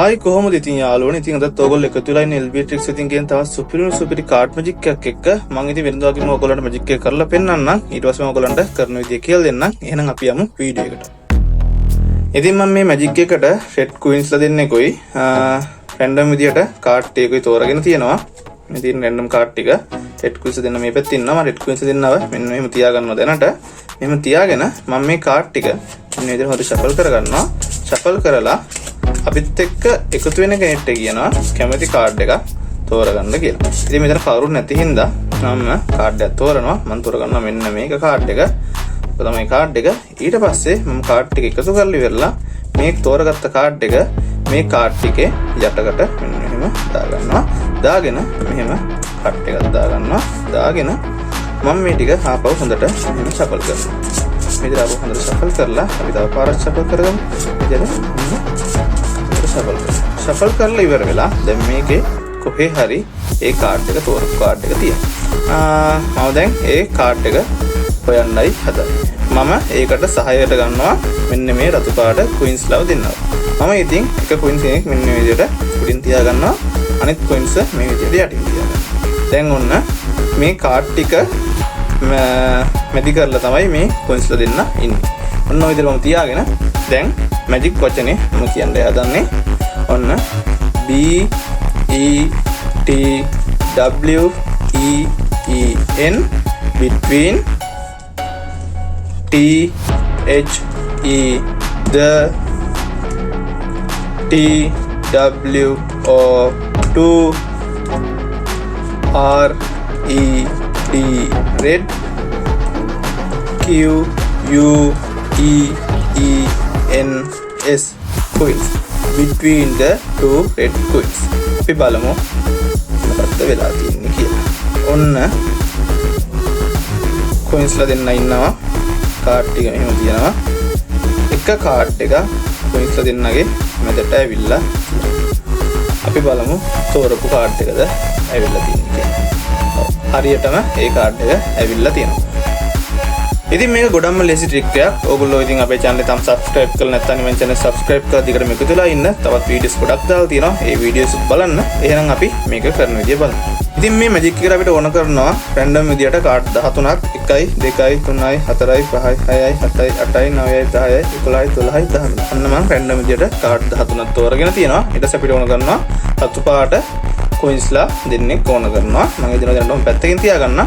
Hi කොහොමද ඉතින් යාළුවනේ ඉතින් අදත් ඔයගොල්ලෝ එකතු වෙලා ඉන්නේ LB Tricks ඉතින් කියන තවත් සුපිරි කාඩ් මැජික් එකක් එක්ක මම ඉතින් වෙනදා වගේම ඔයගොල්ලන්ට මැජික් එක කරලා පෙන්නන්නම් ඊට පස්සේ මම ඔයගොල්ලන්ට කරන විදිය කියලා දෙන්නම් එහෙනම් අපි යමු වීඩියෝ එකට ඉතින් මම මේ මැජික් එකට රෙඩ් ක්වීන්ස්ලා දෙන්නෙකුයි රැන්ඩම් විදියට කාඩ් එකකුයි තෝරගෙන තියෙනවා මේ තියෙන රැන්ඩම් කාඩ් ටික රෙඩ් ක්වීන්ස් දෙන්න මේ පැත්තේ ඉන්නවා මම රෙඩ් ක්වීන්ස් දෙන්නව මෙන්න මෙහෙම තියාගන්නවා දැනට මෙහෙම තියාගෙන මම මේ කාඩ් ටික මෙන්න විදියට හොඳට ෂෆල් කරගන්නවා ෂෆල් කරලා අපිත් එක්ක එකතු වෙන කෙනෙක්ට කියනවා කැමති කාඩ් එකක් තෝරගන්න කියලා. ඉතින් මෙතන කවුරුත් නැති හින්දා මම කාඩ් එකක් තෝරනවා. මම තෝරගන්නවා මෙන්න මේක කාඩ් එක. ඔක තමයි කාඩ් එක. ඊට පස්සේ මම කාඩ් ටික එකතු කරලා ඉවරලා මේ තෝරගත්ත කාඩ් එක මේ කාඩ් ටිකේ යටකට මෙන්න මෙහෙම දාගන්නවා. දාගෙන මෙහෙම කාඩ් එකක් දාගන්නවා. දාගෙන මම මේ ටික ආපහු හොඳට මෙහෙම ෂෆල් කරනවා. මේ විදිහට ආපහු හොඳට ෂෆල් කරලා අපි තව පාරක් ෂෆල් කරගමු. ෂෆල් කරලා ඉවර වෙලා දැන් මේකේ කොහේ හරි ඒ කාඩ් එක තෝරපු කාඩ් එක තියෙනවා. මම දැන් ඒ කාඩ් එක හොයන්නයි හදන්නේ. මම ඒකට සහායයට ගන්නවා මෙන්න මේ රතු පාට ක්වීන්ස් ලව දෙන්නවා. මම ඉතින් එක ක්වීන්ස් එකක් මෙන්න මේ විදිහට උඩින් තියා ගන්නවා. අනිත් ක්වීන්ස් මේ විදිහට යටින් තියා ගන්නවා. දැන් ඔන්න මේ කාඩ් ටික මැදි කරලා තමයි මේ ක්වීන්ස් ලා දෙන්න ඉන්නේ. ඔන්න ඔය විදිහට මම තියාගෙන දැන් මැජික් වචනේ මම කියන්න හදන්නේ ඔන්න B E T W E E N between T H E the T W O 2 R E D red Q U E E N S coins between the two red coins. අපි බලමු මොකක්ද වෙලා තියෙන්නේ කියලා. ඔන්න coins ලා දෙන්න ඉන්නවා. කාඩ් ටික එහෙම තියෙනවා. එක කාඩ් එක coins ලා දෙන්නගේ මැදට ඇවිල්ලා අපි බලමු තෝරපු කාඩ් එකද ඇවිල්ලා තියෙන්නේ කියලා. හරියටම ඒ කාඩ් එක ඇවිල්ලා තියෙනවා. ඉතින් මේක ගොඩක්ම ලේසි ට්‍රික් එකක්. ඕගොල්ලෝ ඉතින් අපේ channel එක තාම subscribe කරලා නැත්නම් මම channel subscribe කරලා දිගටම එකතු වෙලා ඉන්න. තවත් වීඩියෝස් ගොඩක් දාලා තියෙනවා. ඒ වීඩියෝස් බලන්න. එහෙනම් අපි මේක කරන විදිය බලමු. ඉතින් මේ මැජික් එකට අපිට ඕන කරනවා රැන්ඩම් විදියට කාඩ් 13ක් 1යි 2යි 3යි 4යි 5යි 6යි 7යි 8යි 9යි 10යි 11යි 12යි 13යි. අන්න මම රැන්ඩම් විදියට කාඩ් 13ක් තෝරගෙන තියෙනවා. ඊට පස්සේ අපිට ඕන කරනවා රතු පාට coins ලා දෙන්නෙක් ඕන කරනවා. මම ඒ දෙනවා දැන් පැත්තකින් තියාගන්න.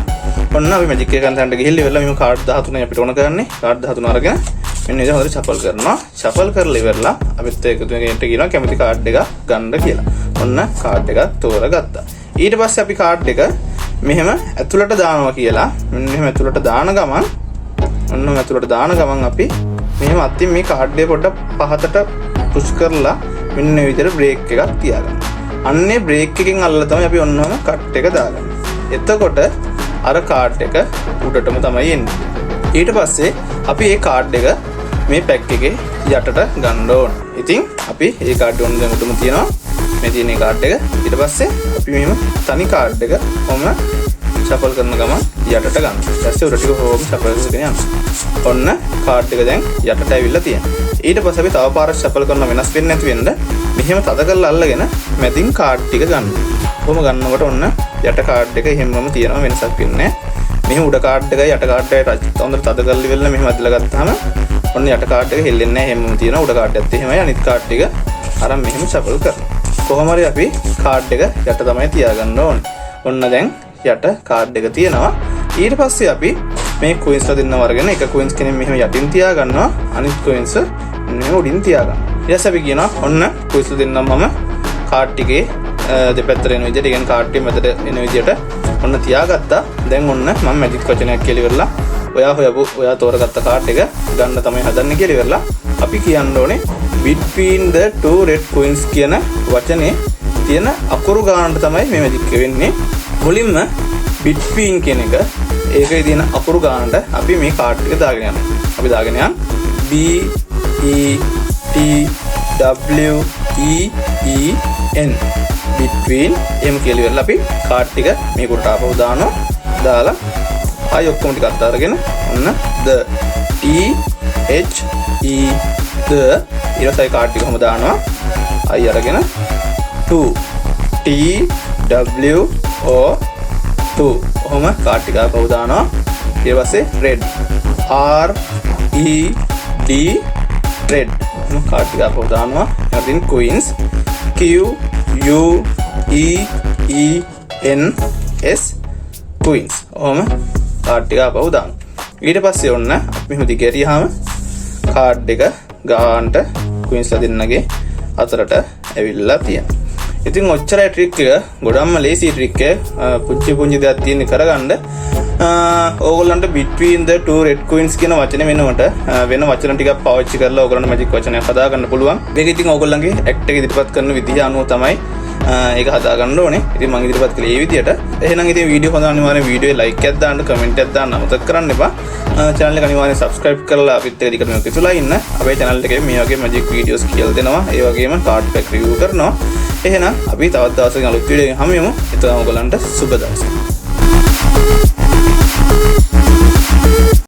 ඔන්න අපි මැජික් එක කරන්න ගිහිල්ලා ඉවරලා මේ කාඩ් 13යි අපිට ඕන කරන්නේ. කාඩ් 13 අරගෙන මෙන්න ඉතින් හොඳට ෂෆල් කරනවා. ෂෆල් කරලා ඉවරලා අපිත් එකතු වෙන කෙනෙක්ට කියනවා කැමති කාඩ් එක ගන්න කියලා. ඔන්න කාඩ් එකක් තෝරගත්තා. ඊට පස්සේ අපි කාඩ් එක මෙහෙම ඇතුළට දානවා කියලා. මෙන්න මෙහෙම ඇතුළට දාන ගමන් ඔන්න ඇතුළට දාන ගමන් අපි මෙහෙම අත්තින් මේ කාඩ් එක පොඩ්ඩක් පහතට පුෂ් කරලා මෙන්න මේ විදිහට බ්‍රේක් එකක් තියාගන්න. අන්නේ බ්‍රේක් එකෙන් අල්ලලා තමයි අපි ඔන්නම කට් එක දාගන්නේ. එතකොට අර කාඩ් එක උඩටම තමයි එන්නේ. ඊට පස්සේ අපි මේ කාඩ් එක මේ පැක් එකේ යටට ගන්න ඕන. ඉතින් අපි මේ කාඩ් ඕන දැන් උඩම තියනවා. මේ තියෙන මේ කාඩ් එක. ඊට පස්සේ අපි මෙහෙම තනි කාඩ් එක කොහොම ෂෆල් කරන ගමන් යටට ගන්න. ඊට පස්සේ උඩ ටික කොහොම ෂෆල් කරගෙන යනවා. ඔන්න කාඩ් එක දැන් යටට ඇවිල්ලා තියෙනවා. ඊට පස්සේ අපි තව පාරක් ෂෆල් කරන වෙනස් වෙන්නේ නැති වෙන්න මෙහෙම තද කරලා අල්ලගෙන මැදින් කාඩ් ටික ගන්න. කොහොම ගන්නකොට ඔන්න යට කාඩ් එක එහෙමම තියෙනවා වෙනසක් වෙන්නේ නැහැ. මෙහෙම උඩ කාඩ් එකයි යට කාඩ් එකයි හොඳට තද කරලා ඉවරලා මෙහෙම අදලා ගත්තාම ඔන්න යට කාඩ් එක හෙල්ලෙන්නේ නැහැ එහෙමම තියෙනවා. උඩ කාඩ් එකත් එහෙමයි අනිත් කාඩ් ටික අරන් මෙහෙම ෂෆල් කරනවා. කොහොම හරි අපි කාඩ් එක යට තමයි තියාගන්න ඕනේ. ඔන්න දැන් යට කාඩ් එක තියෙනවා. ඊට පස්සේ අපි මේ coins ලා දෙන්නව අරගෙන එක coins කෙනෙක් මෙහෙම යටින් තියාගන්නවා. අනිත් coins මෙහෙම උඩින් තියාගන්නවා. ඊට පස්සේ අපි කියනවා ඔන්න coins ලා දෙන්නම මම කාඩ් ටිකේ දෙපැත්තට එන විදිහට ඉගෙන කාඩ් එක මැදට එන විදිහට ඔන්න තියාගත්තා. දැන් ඔන්න මම මැජික් වචනයක් කියලා ඉවරලා ඔයා තෝරගත්ත කාඩ් එක ගන්න තමයි හදන්නේ කියලා ඉවරලා අපි කියන්න ඕනේ between the two red coins කියන වචනේ තියෙන අකුරු ගානට තමයි මේ මැජික් එක වෙන්නේ. මුලින්ම between කියන එක ඒකේ තියෙන අකුරු ගානට අපි මේ කාඩ් එක දාගෙන යනවා. අපි දාගෙන යන් B E T W E E N between එහෙම කියලා ඉවරලා අපි කාඩ් ටික මේක උඩට ආපහු දානවා. දාලා ආයි ඔක්කොම ටික අත් අරගෙන ඔන්න the T H E the ඊළඟ කාඩ් ටික කොහොම දානවා. I අරගෙන 2 T W O 2 ඔහොම කාඩ් ටික ආපහු දානවා. ඊට පස්සේ red R E D red ඔහොම කාඩ් ටික ආපහු දානවා. ඊට queens Q U E E N S queens ඔහොම කාඩ් ටික ආපහු දානවා. ඊට පස්සේ ඔන්න අපි මෙහෙම දිගහැරියාම කාඩ් එක ගානට queensලා දෙන්නගේ අතරට ඇවිල්ලා තියෙනවා. ඉතින් ඔච්චරයි ට්‍රික් එක. ගොඩක්ම ලේසි ට්‍රික් එක. පුංචි දෙයක් තියෙන කරගන්න. ඕගොල්ලන්ට between the two red queens කියන වචනේ වෙනවට වෙන වචන ටිකක් පාවිච්චි කරලා ඕගොල්ලන්ට මැජික් වචනයක් හදා ගන්න පුළුවන්. මේක ඉතින් ඕගොල්ලන්ගේ ඇක්ට් එක ඉදිරිපත් කරන විදිහ අනුව තමයි ඒක හදා ගන්න ඕනේ. ඉතින් මම ඉදිරිපත් කළේ මේ විදිහට. එහෙනම් ඉතින් වීඩියෝ හොඳ අනිවාර්යෙන් වීඩියෝ ලයික් එකක් දාන්න, කමෙන්ට් එකක් දාන්න අමතක කරන්න එපා. channel එක අනිවාර්යෙන් subscribe කරලා අපිත් එක්ක දිගටම එකතුලා ඉන්න. අපේ channel එකේ මේ වගේ magic videos කියලා දෙනවා. ඒ වගේම card pack review කරනවා. එහෙනම් අපි තවත් දවසකින් අලුත් වීඩියෝ එකකින් හමු වෙමු. එතකොට ඔයගොල්ලන්ට සුබ දවසක්.